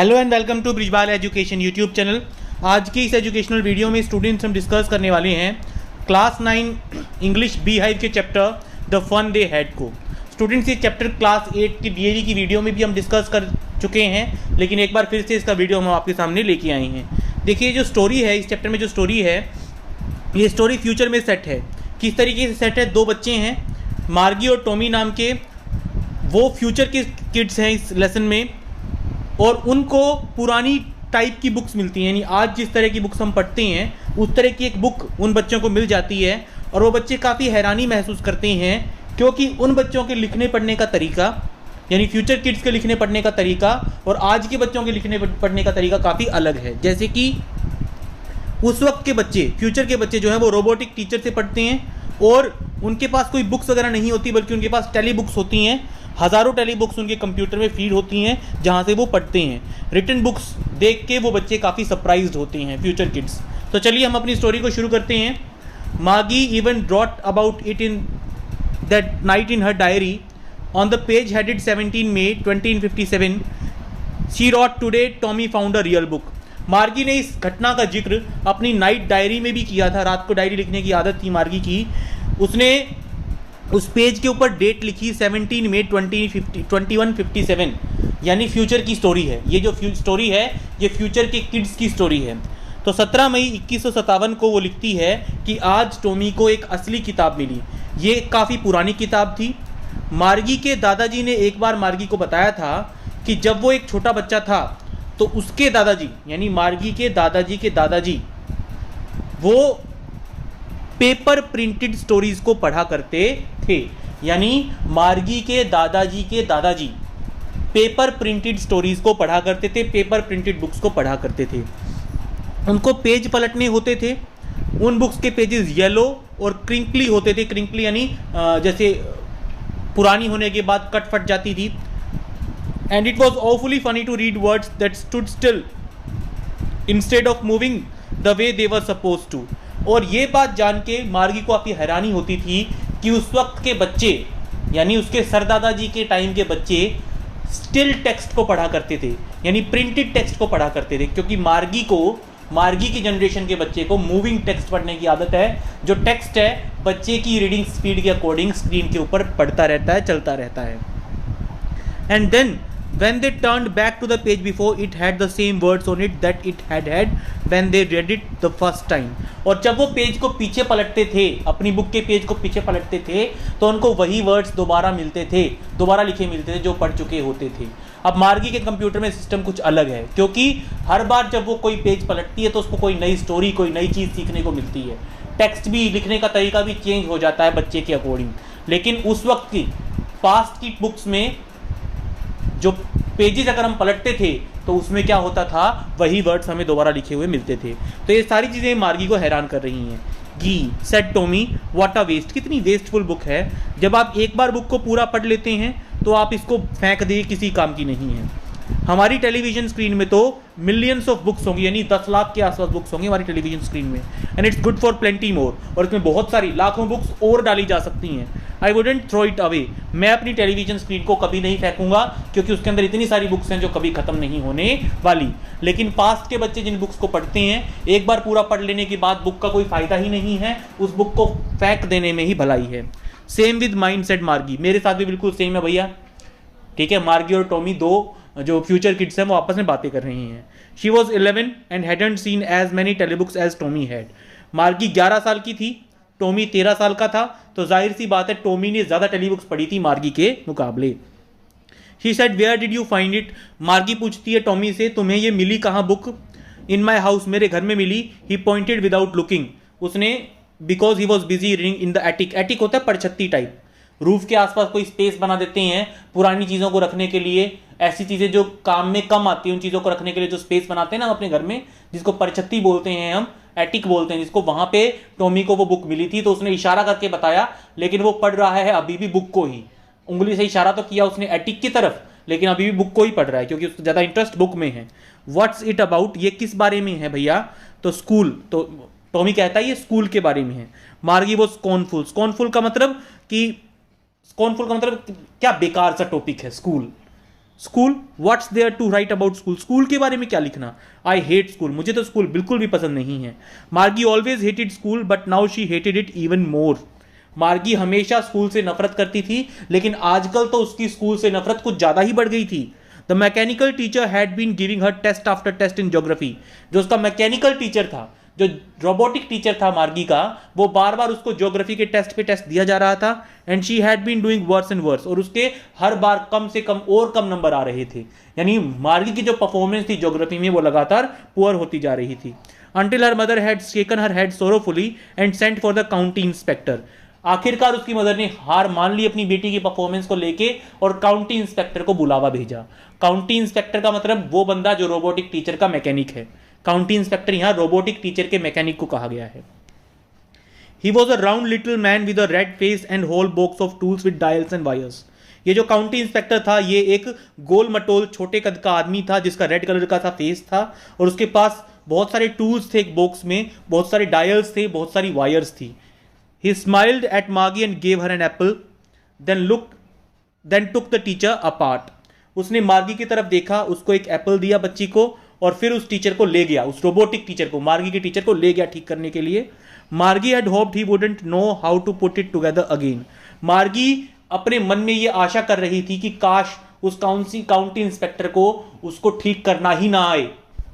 Hello and welcome to Brijbal education YouTube channel. आज की इस एजुकेशनल वीडियो में स्टूडेंट्स हम डिस्कस करने वाले हैं क्लास 9 इंग्लिश बी हाइव के chapter the fun they had को। स्टूडेंट्स ये चैप्टर क्लास 8 की डीएवी की वीडियो में भी हम डिस्कस कर चुके हैं, लेकिन एक बार फिर से इसका वीडियो हम आपके सामने लेके आए हैं। देखिए जो स्टोरी है, इस चैप्टर में जो स्टोरी है, ये स्टोरी फ्यूचर में सेट है। किस तरीके से सेट है? दो बच्चे हैं, मार्गी और टॉमी नाम के, वो फ्यूचर के किड्स हैं इस लेसन में, और उनको पुरानी टाइप की बुक्स मिलती हैं। यानी आज जिस तरह की बुक्स हम पढ़ते हैं उस तरह की एक बुक उन बच्चों को मिल जाती है, और वो बच्चे काफ़ी हैरानी महसूस करते हैं क्योंकि उन बच्चों के लिखने पढ़ने का तरीका, यानी फ्यूचर किड्स के लिखने पढ़ने का तरीका और आज के बच्चों के लिखने पढ़ने का तरीका काफ़ी अलग है। जैसे कि उस वक्त के बच्चे, फ्यूचर के बच्चे जो हैं वो रोबोटिक टीचर से पढ़ते हैं, और उनके पास कोई बुक्स वगैरह नहीं होती, बल्कि उनके पास टेली बुक्स होती हैं। हज़ारों टेली बुक्स उनके कंप्यूटर में फीड होती हैं जहाँ से वो पढ़ते हैं। रिटन बुक्स देख के वो बच्चे काफ़ी सरप्राइज्ड होते हैं, फ्यूचर किड्स। तो चलिए हम अपनी स्टोरी को शुरू करते हैं। मागी even wrote about it in that night in her diary on the page headed 17 May 2057 she wrote today Tommy found a real book. Margie ने इस घटना का जिक्र अपनी नाइट डायरी में भी किया था। रात को डायरी लिखने की आदत थी मार्गी की। उसने उस पेज के ऊपर डेट लिखी 17 मई 2157, यानी फ्यूचर की स्टोरी है। ये जो स्टोरी है ये फ्यूचर के किड्स की स्टोरी है। तो 17 मई 2157 को वो लिखती है कि आज टॉमी को एक असली किताब मिली। ये काफ़ी पुरानी किताब थी। मार्गी के दादाजी ने एक बार मार्गी को बताया था कि जब वो एक छोटा बच्चा था तो उसके दादाजी, यानी मार्गी के दादाजी वो पेपर प्रिंटेड स्टोरीज को पढ़ा करते थे। यानी मार्गी के दादाजी पेपर प्रिंटेड स्टोरीज को पढ़ा करते थे, पेपर प्रिंटेड बुक्स को पढ़ा करते थे। उनको पेज पलटने होते थे। उन बुक्स के पेजेस येलो और क्रिंकली होते थे। क्रिंकली यानी जैसे पुरानी होने के बाद कट फट जाती थी। And it was awfully funny to read words that stood still instead of moving the way they were suppose to. और ये बात जान के मार्गी को काफ़ी हैरानी होती थी कि उस वक्त के बच्चे, यानी उसके सरदादाजी के टाइम के बच्चे स्टिल टेक्स्ट को पढ़ा करते थे, यानी प्रिंटेड टेक्स्ट को पढ़ा करते थे। क्योंकि मार्गी की जनरेशन के बच्चे को मूविंग टेक्स्ट पढ़ने की आदत है। जो टेक्स्ट है बच्चे की रीडिंग स्पीड के अकॉर्डिंग स्क्रीन के ऊपर पढ़ता रहता है, चलता रहता है। And then when they turned back to the page before, it had the same words on it that it had when they read it the first time। और जब वो पेज को पीछे पलटते थे, अपनी बुक के पेज को पीछे पलटते थे, तो उनको वही वर्ड्स दोबारा मिलते थे, दोबारा लिखे मिलते थे जो पढ़ चुके होते थे। अब मार्गी के कंप्यूटर में सिस्टम कुछ अलग है, क्योंकि हर बार जब वो कोई पेज पलटती है तो उसको कोई नई स्टोरी, कोई नई चीज़ सीखने को मिलती है। टेक्स्ट भी, लिखने का तरीका भी चेंज हो जाता है बच्चे के अकॉर्डिंग। लेकिन उस वक्त की पास्ट की बुक्स में जो पेजेस अगर हम पलटते थे तो उसमें क्या होता था, वही वर्ड्स हमें दोबारा लिखे हुए मिलते थे। तो ये सारी चीज़ें मार्गी को हैरान कर रही हैं। Gee said Tommy what a waste, कितनी वेस्टफुल बुक है। जब आप एक बार बुक को पूरा पढ़ लेते हैं तो आप इसको फेंक दे, किसी काम की नहीं है। हमारी टेलीविजन स्क्रीन में तो मिलियंस ऑफ बुक्स होंगी, यानी 10 लाख के आसपास बुक्स होंगी हमारी टेलीविजन स्क्रीन में। And it's good for plenty more, और इसमें बहुत सारी लाखों बुक्स और डाली जा सकती हैं। I wouldn't throw it away, मैं अपनी टेलीविजन स्क्रीन को कभी नहीं फेंकूंगा, क्योंकि उसके अंदर इतनी सारी बुक्स हैं जो कभी खत्म नहीं होने वाली। लेकिन पास्ट के बच्चे जिन बुक्स को पढ़ते हैं, एक बार पूरा पढ़ लेने के बाद बुक का कोई फायदा ही नहीं है, उस बुक को फेंक देने में ही भलाई है। सेम विद माइंड सेड मार्गी, मेरे साथ भी बिल्कुल सेम है भैया। ठीक है, मार्गी और टॉमी दो जो फ्यूचर किड्स हैं वो आपस में बातें कर रही हैं। She was 11 and hadn't seen as many telebooks as Tommy had. Margie 11 साल की थी, टॉमी 13 साल का था, तो जाहिर सी बात है टॉमी ने ज़्यादा टेलीबुक्स पढ़ी थी मार्गी के मुकाबले। She said where did you find it, Margie पूछती है टॉमी से, तुम्हें ये मिली कहाँ बुक? इन माई हाउस, मेरे घर में मिली। ही पॉइंटेड विदाउट लुकिंग, उसने, because he was busy reading in the attic. Attic होता है परछत्ती टाइप, रूफ के आसपास कोई स्पेस बना देते हैं पुरानी चीज़ों को रखने के लिए। ऐसी चीज़ें जो काम में कम आती हैं उन चीज़ों को रखने के लिए जो स्पेस बनाते हैं ना अपने घर में, जिसको परछत्ती बोलते हैं, हम एटिक बोलते हैं जिसको। वहाँ पे टॉमी को वो बुक मिली थी, तो उसने इशारा करके बताया, लेकिन वो पढ़ रहा है अभी भी बुक को ही। उंगली से इशारा तो किया उसने एटिक की तरफ, लेकिन अभी भी बुक को ही पढ़ रहा है क्योंकि उसको ज़्यादा इंटरेस्ट बुक में है। व्हाट्स इट अबाउट, ये किस बारे में है भैया? तो स्कूल, तो टॉमी कहता है ये स्कूल के बारे में है। मार्गी वो स्कॉनफुल, स्कॉनफुल का मतलब क्या बेकार सा टॉपिक है school. School, what's there to write about school, school के बारे में क्या लिखना, आई हेट स्कूल, मुझे तो स्कूल बिल्कुल भी पसंद नहीं है। मार्गी always hated school but now she hated it even more, मार्गी हमेशा स्कूल से नफरत करती थी लेकिन आजकल तो उसकी स्कूल से नफरत कुछ ज्यादा ही बढ़ गई थी। The mechanical teacher had been giving her test after test in geography, जो उसका मैकेनिकल टीचर था, जो रोबोटिक टीचर था मार्गी का, वो बार बार उसको ज्योग्राफी के टेस्ट पे टेस्ट दिया जा रहा था। And she had been doing worse and worse, और उसके हर बार कम से कम और कम नंबर आ रहे थे, यानी मार्गी की जो परफॉर्मेंस थी ज्योग्राफी में वो लगातार पुअर होती जा रही थी। Until her mother had shaken her head sorrowfully and sent for the county inspector, आखिरकार उसकी मदर ने हार मान ली अपनी बेटी की परफॉर्मेंस को लेके और काउंटी इंस्पेक्टर को बुलावा भेजा। काउंटी इंस्पेक्टर का मतलब वो बंदा जो रोबोटिक टीचर का मैकेनिक है। काउंटी इंस्पेक्टर यहां रोबोटिक टीचर के मैकेनिक को कहा गया है। He was a round little man with a red face and whole box of tools with dials and wires. ये जो काउंटी इंस्पेक्टर था ये एक गोल मटोल छोटे कद का आदमी था जिसका रेड कलर का सा फेस था और उसके पास बहुत सारे टूल्स थे एक बॉक्स में, बहुत सारे डायल्स थे, बहुत सारी वायर्स थी। He smiled at Margie and gave her an apple, then took the teacher apart. उसने मार्गी की तरफ देखा, उसको एक एप्पल दिया बच्ची को और फिर उस टीचर को ले गया, उस रोबोटिक टीचर को, मार्गी के टीचर को ले गया ठीक करने के लिए। मार्गी had hoped he wouldn't know how to put it together again. मार्गी अपने मन में ये आशा कर रही थी कि काश उस काउंटी इंस्पेक्टर को उसको ठीक करना ही ना आए,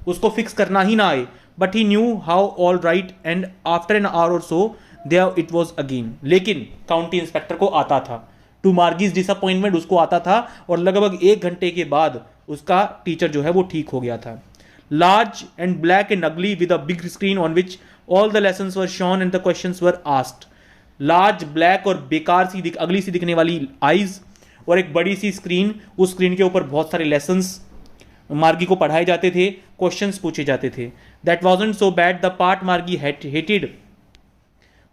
उसको फिक्स करना ही ना आए। But he knew how all right and after an hour or so there it was again. लेकिन काउंटी इंस्पेक्टर को आता था, टू मार्गीज डिसअपॉइंटमेंट उसको आता था और लगभग 1 घंटे के बाद उसका टीचर जो है वो ठीक हो गया था। लार्ज एंड ब्लैक एंड अगली with a big screen on which all the lessons were shown and the questions were asked. Large black और बेकार सी अगली सी दिखने वाली आईज और एक बड़ी सी स्क्रीन, उस स्क्रीन के ऊपर बहुत सारे लेसन्स मार्गी को पढ़ाए जाते थे, क्वेश्चंस पूछे जाते थे। That wasn't so bad, the part Margie hated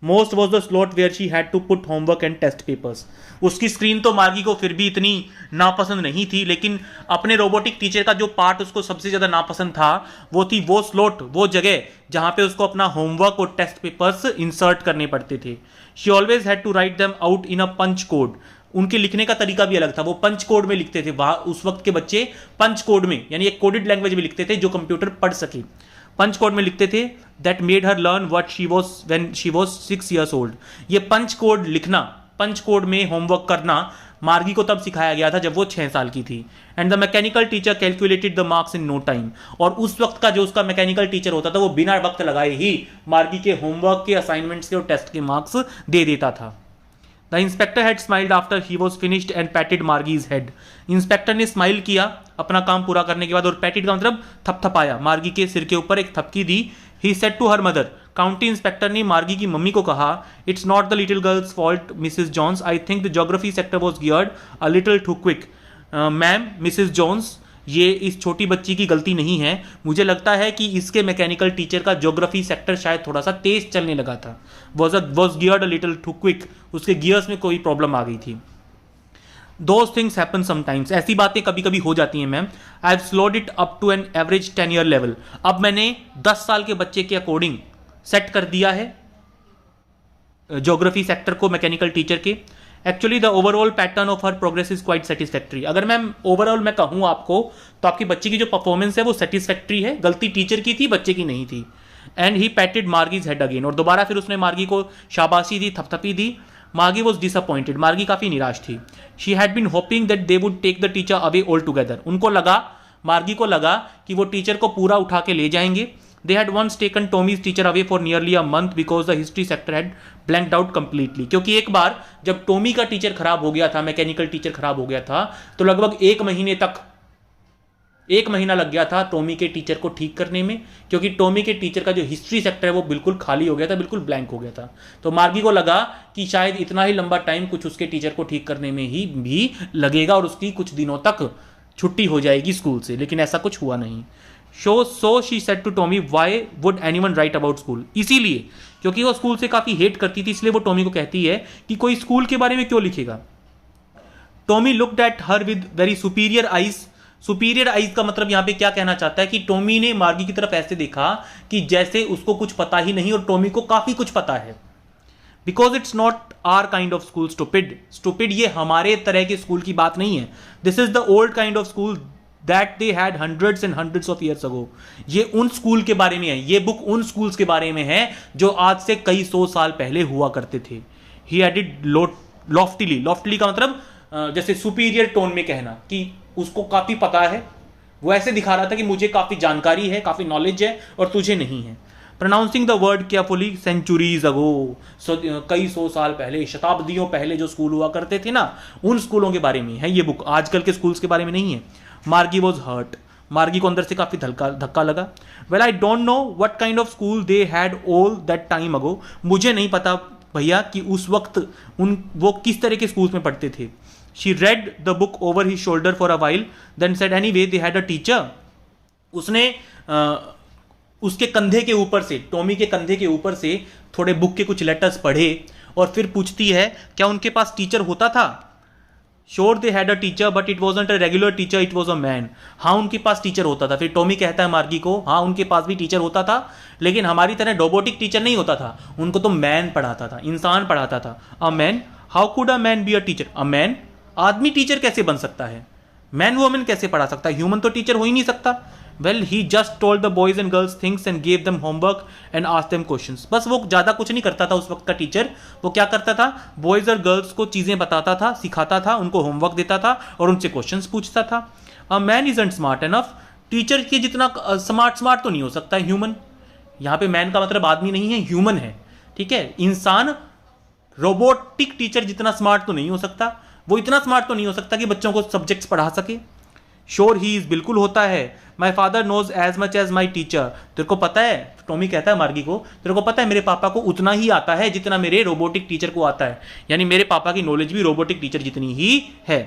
most was the slot where she had to put homework and test papers. उसकी स्क्रीन तो मार्गी को फिर भी इतनी नापसंद नहीं थी, लेकिन अपने रोबोटिक टीचर का जो पार्ट उसको सबसे ज्यादा नापसंद था वो थी वो स्लॉट, वो जगह जहां पे उसको अपना होमवर्क और टेस्ट पेपर्स इंसर्ट करने पड़ते थे। She always had to write them out in a punch code. उनके लिखने का तरीका भी अलग था, वो पंच कोड में लिखते थे। वहां उस वक्त के बच्चे पंच कोड में यानी एक कोडेड लैंग्वेज में लिखते थे जो कंप्यूटर पढ़ सके, पंच कोड में लिखते थे। That made her learn what she was when she was 6 years old। ये पंच कोड लिखना, पंच कोड में होमवर्क करना मार्गी को तब सिखाया गया था जब वो 6 साल की थी। And the mechanical teacher calculated the marks in no time. और उस वक्त का जो उसका मैकेनिकल टीचर होता था वो बिना वक्त लगाए ही मार्गी के होमवर्क के, असाइनमेंट्स के और टेस्ट के मार्क्स दे देता था। The inspector had smiled after he was finished and patted Margie's head. Inspector ने स्माइल किया अपना काम पूरा करने के बाद और पैटेड का मतलब थपथपाया, मार्गी के सिर के ऊपर एक थपकी दी। He said to her mother, county inspector ने मार्गी की मम्मी को कहा, It's not the little girl's fault, Mrs. Jones. I think the geography sector was geared a little too quick. Ma'am, Mrs Jones, ये इस छोटी बच्ची की गलती नहीं है। मुझे लगता है कि इसके मैकेनिकल टीचर का ज्योग्राफी सेक्टर शायद थोड़ा सा तेज चलने लगा था। Was geared a little too quick, उसके गियर्स में कोई प्रॉब्लम आ गई थी। दोज थिंग्स हैपन समटाइम्स, ऐसी बातें कभी कभी हो जाती हैं ma'am. I have slowed it up to an average 10 year level. अब मैंने 10 साल के बच्चे के अकॉर्डिंग सेट कर दिया है ज्योग्राफी सेक्टर को मैकेनिकल टीचर के। Actually the overall pattern of her progress is quite satisfactory. अगर मैम ओवरऑल मैं कहूँ आपको तो आपकी बच्ची की जो परफॉर्मेंस है वो सेटिस्फैक्ट्री है, गलती टीचर की थी, बच्चे की नहीं थी। And he patted Margie's head again, और दोबारा फिर उसने मार्गी को शाबाशी दी, थपथपी दी। मार्गी वॉज डिसअपॉइंटेड, मार्गी काफी निराश थी। She had been hoping that they would take the teacher away all together. उनको लगा, मार्गी को लगा कि वो टीचर को पूरा उठा के ले जाएंगे। They had once taken Tommy's teacher away for nearly a month because the history sector had blanked out completely. क्योंकि एक बार जब टोमी का टीचर खराब हो गया था, मैकेनिकल टीचर खराब हो गया था, तो लगभग 1 महीने तक 1 महीना लग गया था टोमी के टीचर को ठीक करने में, क्योंकि टोमी के टीचर का जो हिस्ट्री सेक्टर है वो बिल्कुल खाली हो गया था, बिल्कुल ब्लैंक हो गया था। तो मार्गी को लगा कि शायद इतना ही लंबा टाइम कुछ उसके टीचर को ठीक करने में ही भी लगेगा और उसकी कुछ दिनों तक छुट्टी हो जाएगी स्कूल से, लेकिन ऐसा कुछ हुआ नहीं। So she said to Tommy, why would anyone write about school? इसीलिए, क्योंकि वो स्कूल से काफी हेट करती थी, इसलिए वो टॉमी को कहती है कि कोई स्कूल के बारे में क्यों लिखेगा। Tommy looked at her with very superior eyes. Superior eyes का मतलब यहां पे क्या कहना चाहता है कि टॉमी ने मार्गी की तरफ ऐसे देखा कि जैसे उसको कुछ पता ही नहीं और टॉमी को काफी कुछ पता है। Because it's not our kind of school stupid. Stupid ये हमारे तरह के स्कूल की बात नहीं है। This is the old kind of school that they had hundreds and hundreds of years ago. ये उन स्कूल के बारे में है, ये बुक उन स्कूल्स के बारे में है जो आज से कई सौ साल पहले हुआ करते थे। ही एडिड लॉफ्टिली, लॉफ्टिली का मतलब जैसे सुपीरियर टोन में कहना कि उसको काफी पता है, वो ऐसे दिखा रहा था कि मुझे काफी जानकारी है, काफी नॉलेज है और तुझे नहीं है। Pronouncing the word carefully centuries ago, कई सौ साल पहले, शताब्दियों पहले जो स्कूल हुआ करते थे ना, उन स्कूलों के बारे में है ये बुक, आजकल के स्कूल्स के बारे में नहीं है। मार्गी वॉज हर्ट, मार्गी को अंदर से काफी धक्का लगा। Well I don't know what kind of school they had all that time ago, मुझे नहीं पता भैया कि उस वक्त वो किस तरह के स्कूल्स में पढ़ते थे। She read the book over his shoulder for a while then said anyway they had a teacher. उसने उसके कंधे के ऊपर से, टॉमी के कंधे के ऊपर से थोड़े बुक के कुछ लेटर्स पढ़े और फिर पूछती है क्या उनके पास टीचर होता था। Sure they had a teacher but it wasn't a regular teacher, it was a man. हाँ उनके पास टीचर होता था। फिर टॉमी कहता है मार्गी को, हाँ उनके पास भी टीचर होता था लेकिन हमारी तरह रोबोटिक टीचर नहीं होता था, उनको तो मैन पढ़ाता था, इंसान पढ़ाता था। A man, how could a man be a teacher. A man, आदमी टीचर कैसे बन सकता है, मैन वुमेन कैसे पढ़ा सकता है, ह्यूमन तो टीचर हो ही नहीं सकता। Well he just told the boys and girls things and gave them homework and asked them questions. बस वो ज्यादा कुछ नहीं करता था उस वक्त का टीचर। वो क्या करता था, बॉयज और गर्ल्स को चीजें बताता था, सिखाता था, उनको होमवर्क देता था और उनसे क्वेश्चंस पूछता था। A man isn't smart enough, teacher के जितना स्मार्ट तो नहीं हो सकता ह्यूमन। यहाँ पे मैन का मतलब आदमी नहीं है, ह्यूमन है, ठीक है। इंसान रोबोटिक टीचर जितना स्मार्ट तो नहीं हो सकता, वो इतना स्मार्ट तो नहीं हो सकता कि बच्चों को सब्जेक्ट्स पढ़ा सके। श्योर ही इज, बिल्कुल होता है। My father knows as much as my teacher, तेरे को पता है, टॉमी कहता है मार्गी को, तेरे को पता है मेरे पापा को उतना ही आता है जितना मेरे रोबोटिक टीचर को आता है, यानी मेरे पापा की नॉलेज भी रोबोटिक टीचर जितनी ही है।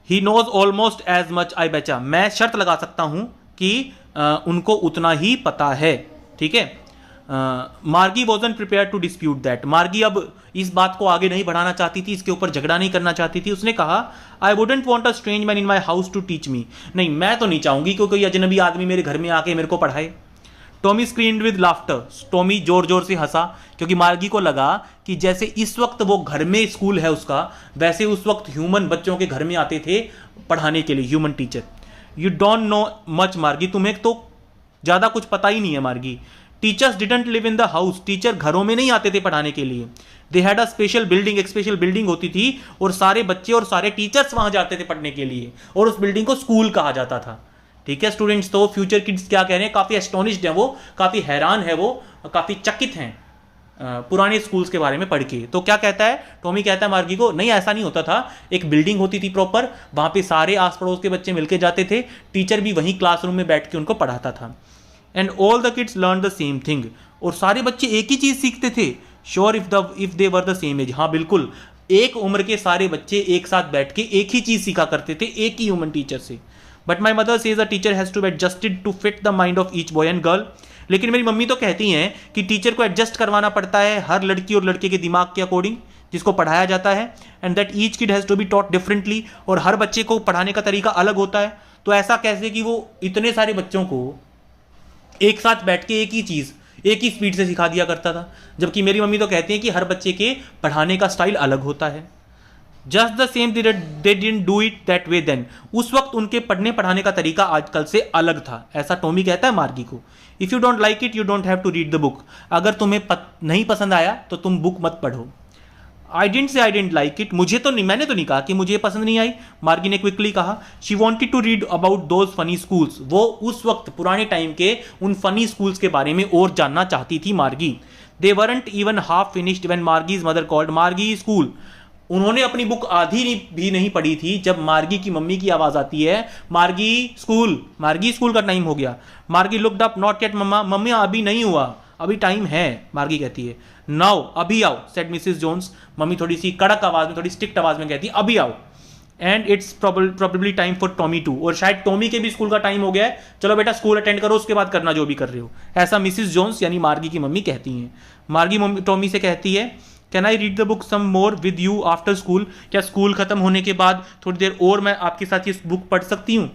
He knows almost as much, I betcha, मैं शर्त लगा सकता हूं कि उनको उतना ही पता है, ठीक है। Margie wasn't prepared to dispute that, Margie अब इस बात को आगे नहीं बढ़ाना चाहती थी, इसके ऊपर झगड़ा नहीं करना चाहती थी। उसने कहा I wouldn't want a strange man in my house to teach me, नहीं मैं तो नहीं चाहूंगी कि कोई अजनबी आदमी मेरे घर में आके मेरे को पढ़ाए। Tommy screened with laughter, Tommy जोर जोर से हंसा क्योंकि मार्गी को लगा कि जैसे इस वक्त वो घर में स्कूल है उसका, वैसे उस वक्त ह्यूमन बच्चों के घर में आते थे पढ़ाने के लिए, human teacher. You don't know much मार्गी, तुम्हें तो ज्यादा कुछ पता ही नहीं है मार्गी। Teachers didn't live in the house, teacher घरों में नहीं आते थे पढ़ाने के लिए। दे हैड अ स्पेशल बिल्डिंग, एक स्पेशल बिल्डिंग होती थी और सारे बच्चे और सारे टीचर्स वहां जाते थे पढ़ने के लिए और उस बिल्डिंग को स्कूल कहा जाता था, ठीक है। स्टूडेंट्स तो फ्यूचर किड्स क्या कह रहे हैं, काफी एस्टोनिश्ड है वो, काफी हैरान है वो, काफी चकित हैं पुराने स्कूल्स के बारे में पढ़ के। तो क्या कहता है टॉमी, कहता है मार्गी को, नहीं ऐसा नहीं होता था, एक बिल्डिंग होती थी प्रॉपर, वहां पे सारे आस पड़ोस के बच्चे मिलके जाते थे, टीचर भी वहीं क्लासरूम में बैठ के उनको पढ़ाता था। And all the kids learn the same thing, और सारे बच्चे एक ही चीज सीखते थे। Sure if they were the same age, हाँ बिल्कुल, एक उम्र के सारे बच्चे एक साथ बैठ के एक ही चीज सीखा करते थे एक ही ह्यूमन टीचर से। But my mother says a teacher has to be adjusted to fit the mind of each boy and girl, लेकिन मेरी मम्मी तो कहती हैं कि टीचर को एडजस्ट करवाना पड़ता है हर लड़की और लड़के के दिमाग के अकॉर्डिंग जिसको पढ़ाया जाता है, and that each kid has to be taught differently, और हर बच्चे को पढ़ाने का तरीका अलग होता है। तो ऐसा कैसे कि वो इतने सारे बच्चों को एक साथ बैठ के एक ही चीज एक ही स्पीड से सिखा दिया करता था, जबकि मेरी मम्मी तो कहती है कि हर बच्चे के पढ़ाने का स्टाइल अलग होता है। Just the same they didn't do it that way then, उस वक्त उनके पढ़ने पढ़ाने का तरीका आजकल से अलग था, ऐसा टॉमी कहता है मार्गी को। If you don't like it you don't have to read the book, अगर तुम्हें नहीं पसंद आया तो तुम बुक मत पढ़ो। आई didn't say I didn't like it, मुझे तो नहीं, मैंने तो नहीं कहा कि मुझे पसंद नहीं आई, मार्गी ने क्विकली कहा। She wanted to read about those funny schools, वो उस वक्त पुराने टाइम के उन फनी स्कूल्स के बारे में और जानना चाहती थी Margie. They weren't even half finished when Margie's mother called Margie school, उन्होंने अपनी बुक आधी भी नहीं पढ़ी थी जब मार्गी की मम्मी की आवाज आती है मार्गी स्कूल का टाइम हो गया। Margie looked up, not yet mamma, मम्मी अभी नहीं हुआ, अभी टाइम है, मार्गी कहती है। नाउ, अभी आओ, सेड मिसेस जोन्स, मम्मी थोड़ी सी कड़क आवाज में, थोड़ी स्ट्रिक्ट आवाज में कहती है अभी आओ। And it's probably time for Tommy too, और शायद टॉमी के भी स्कूल का टाइम हो गया है, चलो बेटा स्कूल अटेंड करो, उसके बाद करना जो भी कर रहे हो, ऐसा मिसेस जोन्स यानी मार्गी की मम्मी कहती हैं। मार्गी टॉमी से कहती है can I read the book some more with you after school, क्या स्कूल खत्म होने के बाद थोड़ी देर और मैं आपके साथ ये बुक पढ़ सकती हूँ।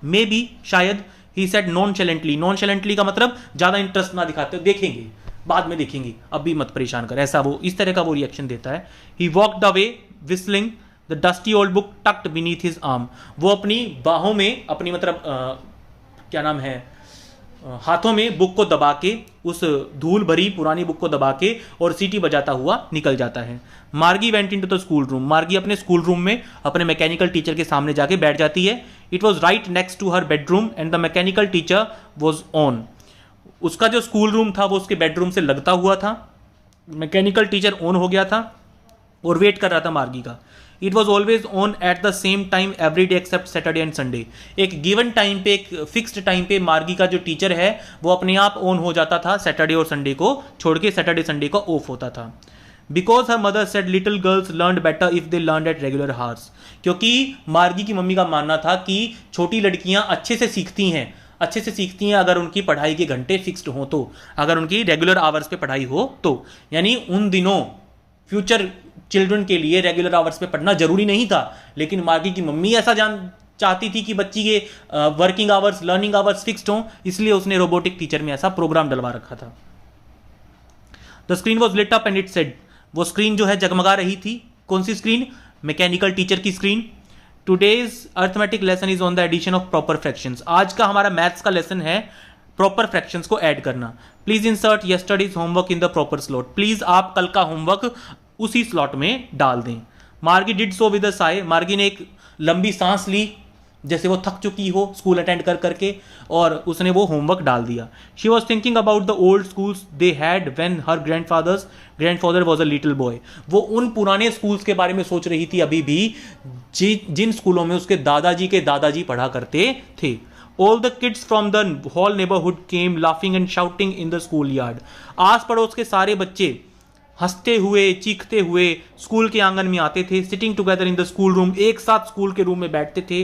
मे बी, शायद। ही सेड नॉनचैलेंटली, नॉनचैलेंटली का मतलब ज्यादा इंटरेस्ट ना दिखाते हो, देखेंगे, बाद में देखेंगे, अभी मत परेशान कर, ऐसा वो इस तरह का वो रिएक्शन देता है। He walked away whistling the dusty old book tucked beneath his arm. वो अपनी बाहों में, अपनी मतलब क्या नाम है, हाथों में बुक को दबा के, उस धूल भरी पुरानी बुक को दबा के और सीटी बजाता हुआ निकल जाता है। मार्गी went into the school room. मार्गी अपने स्कूल रूम में अपने मैकेनिकल टीचर के सामने जाके बैठ जाती है। It was right next to her bedroom and the mechanical teacher was on. उसका जो स्कूल रूम था वो उसके बेडरूम से लगता हुआ था। मैकेनिकल टीचर ऑन हो गया था और वेट कर रहा था मार्गी का। It was always on at the same time every day except Saturday and Sunday. एक गिवन टाइम पे, एक फिक्स्ड टाइम पे मार्गी का जो टीचर है वो अपने आप ऑन हो जाता था, सैटरडे और संडे को छोड़ के सैटरडे संडे को ऑफ होता था। Because her mother said little girls learn better if they learn at regular hours. क्योंकि मार्गी की मम्मी का मानना था कि छोटी लड़कियां अच्छे से सीखती हैं अगर उनकी पढ़ाई के घंटे फिक्स्ड हो तो, अगर उनकी रेगुलर आवर्स पे पढ़ाई हो तो। यानी उन दिनों फ्यूचर चिल्ड्रन के लिए रेगुलर आवर्स पे पढ़ना जरूरी नहीं था, लेकिन मार्गी की मम्मी ऐसा चाहती थी कि बच्ची के working hours, learning hours fixed हों, इसलिए उसने रोबोटिक टीचर में ऐसा प्रोग्राम डलवा रखा था। The screen was lit up and it said, वो स्क्रीन जो है जगमगा रही थी। कौन सी स्क्रीन? मैकेनिकल टीचर की screen. Today's arithmetic lesson is on the addition of proper fractions. आज का हमारा मैथ्स का लेसन है प्रॉपर फ्रैक्शंस को ऐड करना। Please insert yesterday's homework in the proper slot. Please आप कल का होमवर्क उसी स्लॉट में डाल दें। मार्गी did so with a Sai. मार्गी ने एक लंबी सांस ली, जैसे वो थक चुकी हो स्कूल अटेंड कर करके, और उसने वो होमवर्क डाल दिया। She was thinking about the old schools they had when her grandfather was a little boy. वो उन पुराने स्कूल्स के बारे में सोच रही थी अभी भी जिन स्कूलों में उसके दादाजी के दादाजी पढ़ा करते थे। All the kids from the whole neighborhood came laughing and shouting in the schoolyard. आस पड़ोस के सारे बच्चे हंसते हुए, चीखते हुए स्कूल के आंगन में आते थे। Sitting together in the school room, एक साथ स्कूल के रूम में बैठते थे।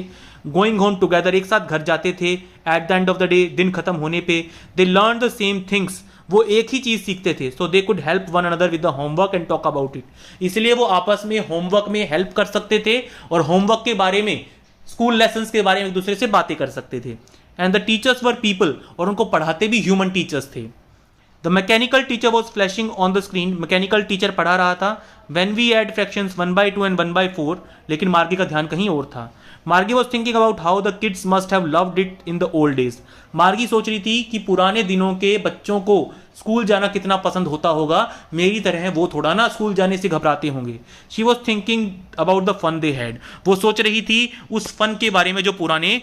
गोइंग होम टुगेदर, एक साथ घर जाते थे। At the end of the day, दिन खत्म होने पे, they learn the same things, वो एक ही चीज सीखते थे। So they could help one another with the homework and talk about it. इसलिए वो आपस में होमवर्क में हेल्प कर सकते थे और होमवर्क के बारे में, स्कूल लेसन्स के बारे में एक दूसरे से बातें कर सकते थे। And the teachers were people, और उनको पढ़ाते भी ह्यूमन टीचर्स थे। The mechanical teacher was flashing on the screen. Mechanical teacher पढ़ा रहा था when we added fractions 1/2 and 1/4, लेकिन मार्गी का ध्यान कहीं और था। Margie was thinking about how the kids must have loved it in the old days. Margie सोच रही थी कि पुराने दिनों के बच्चों को स्कूल जाना कितना पसंद होता होगा, मेरी तरह वो थोड़ा ना स्कूल जाने से घबराते होंगे। She was thinking about the fun they had. वो सोच रही थी उस फन के बारे में जो पुराने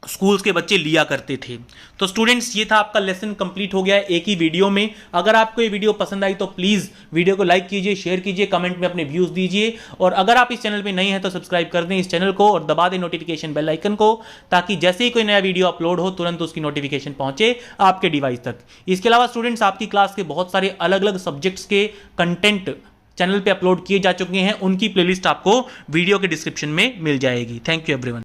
स्कूल्स के बच्चे लिया करते थे। तो स्टूडेंट्स, ये था आपका लेसन कंप्लीट हो गया है एक ही वीडियो में। अगर आपको ये वीडियो पसंद आई तो प्लीज़ वीडियो को लाइक कीजिए, शेयर कीजिए, कमेंट में अपने व्यूज़ दीजिए, और अगर आप इस चैनल पे नए हैं तो सब्सक्राइब कर दें इस चैनल को और दबा दें नोटिफिकेशन बेल आइकन को, ताकि जैसे ही कोई नया वीडियो अपलोड हो तुरंत उसकी नोटिफिकेशन पहुंचे आपके डिवाइस तक। इसके अलावा स्टूडेंट्स, आपकी क्लास के बहुत सारे अलग अलग सब्जेक्ट्स के कंटेंट चैनल पे अपलोड किए जा चुके हैं, उनकी प्लेलिस्ट आपको वीडियो के डिस्क्रिप्शन में मिल जाएगी। Thank you everyone.